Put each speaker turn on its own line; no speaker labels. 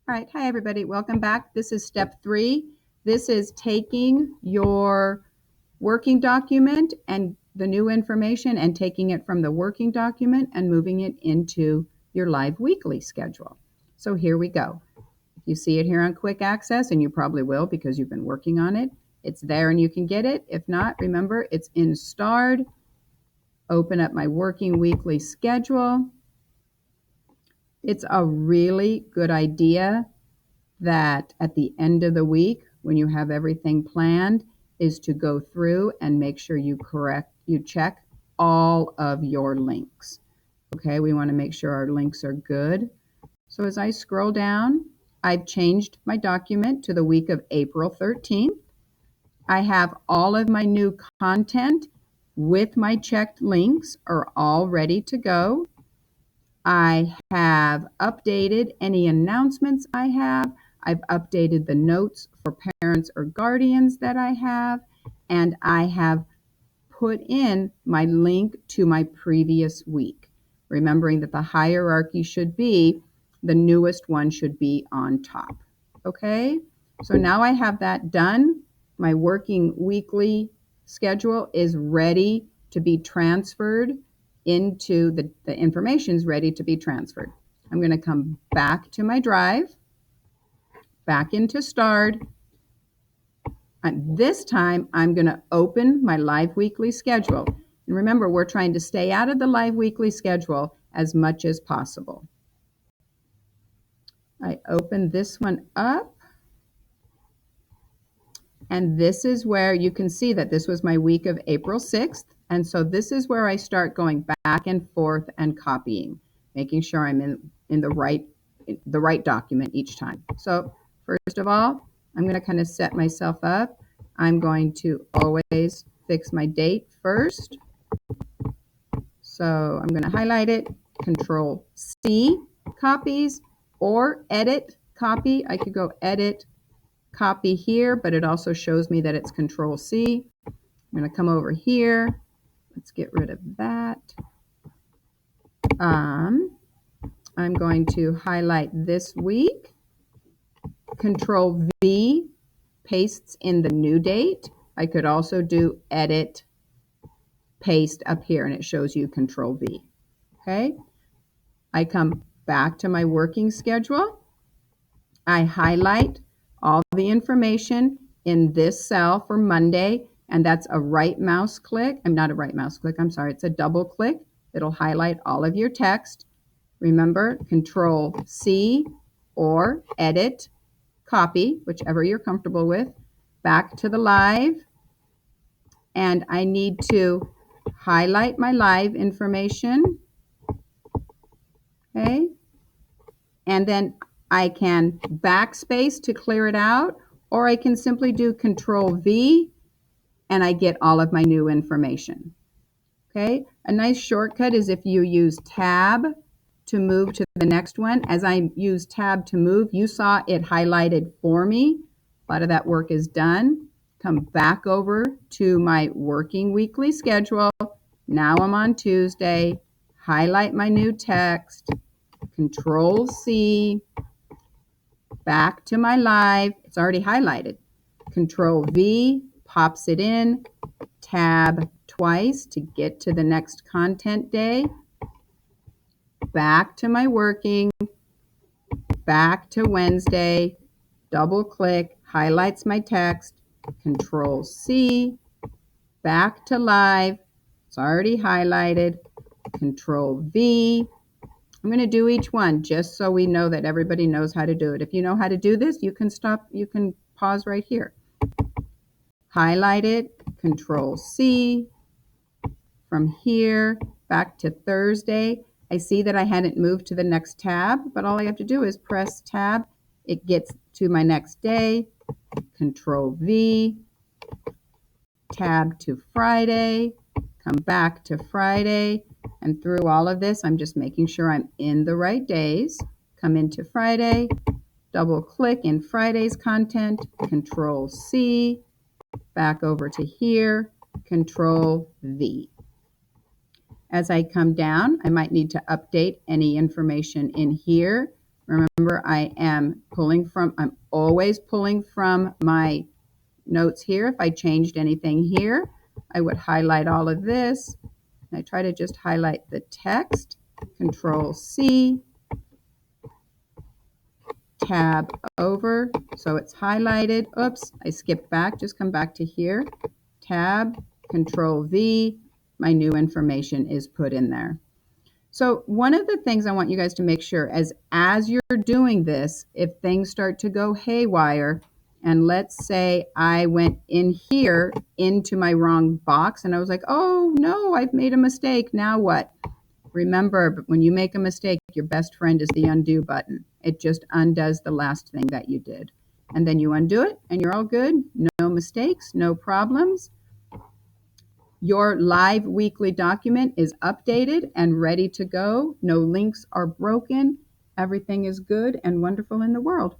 All right, hi everybody, welcome back. This is step 3. This is taking your working document and the new information and taking it from the working document and moving it into your live weekly schedule. So here we go. If you see it here on quick access, and you probably will because you've been working on it, it's there and you can get it. If not, remember it's in Starred. Open up my working weekly schedule. It's a really good idea that at the end of the week, when you have everything planned, is to go through and make sure you check all of your links. Okay, we want to make sure our links are good. So as I scroll down, I've changed my document to the week of April 13th. I have all of my new content with my checked links are all ready to go. I have updated any announcements I have. I've updated the notes for parents or guardians that I have, and I have put in my link to my previous week, remembering that the hierarchy should be the newest one should be on top. Okay, so now I have that done. My working weekly schedule is ready to be transferred into the information is ready to be transferred. I'm going to come back to my drive, back into Starred. And this time, I'm going to open my live weekly schedule. And remember, we're trying to stay out of the live weekly schedule as much as possible. I open this one up. And this is where you can see that this was my week of April 6th. And so this is where I start going back and forth and copying, making sure I'm in the right document each time. So first of all, I'm going to kind of set myself up. I'm going to always fix my date first. So I'm going to highlight it, Control C, copies, or edit, copy. I could go edit, copy here, but it also shows me that it's Control C. I'm going to come over here. Let's get rid of that. I'm going to highlight this week. Control V pastes in the new date. I could also do edit, paste up here, and it shows you Control V. Okay. I come back to my working schedule. I highlight all the information in this cell for Monday, and that's a right mouse click. I'm not a right mouse click, I'm sorry, it's a double click. It'll highlight all of your text. Remember, Control C or edit, copy, whichever you're comfortable with, back to the live. And I need to highlight my live information. Okay. And then I can backspace to clear it out, or I can simply do Control V and I get all of my new information. Okay, a nice shortcut is if you use Tab to move to the next one. As I use Tab to move, you saw it highlighted for me. A lot of that work is done. Come back over to my working weekly schedule. Now I'm on Tuesday. Highlight my new text. Control C. Back to my live. It's already highlighted. Control V pops it in. Tab twice to get to the next content day. Back to my working. Back to Wednesday. Double click. Highlights my text. Control C. Back to live. It's already highlighted. Control V. I'm going to do each one just so we know that everybody knows how to do it. If you know how to do this, you can stop, you can pause right here. Highlight it, Control C. From here back to Thursday, I see that I hadn't moved to the next tab, but all I have to do is press Tab. It gets to my next day. Control V. Tab to Friday. Come back to Friday. And through all of this, I'm just making sure I'm in the right days. Come into Friday, double click in Friday's content, Control C, back over to here, Control V. As I come down, I might need to update any information in here. Remember, I'm always pulling from my notes here. If I changed anything here, I would highlight all of this. I try to just highlight the text, Control C, tab over, so it's highlighted. Oops, I skipped back, just come back to here. Tab, Control V, my new information is put in there. So one of the things I want you guys to make sure is as you're doing this, if things start to go haywire, and let's say I went in here into my wrong box and I was like, oh no, I've made a mistake. Now what? Remember, when you make a mistake, your best friend is the undo button. It just undoes the last thing that you did. And then you undo it and you're all good. No mistakes, no problems. Your live weekly document is updated and ready to go. No links are broken. Everything is good and wonderful in the world.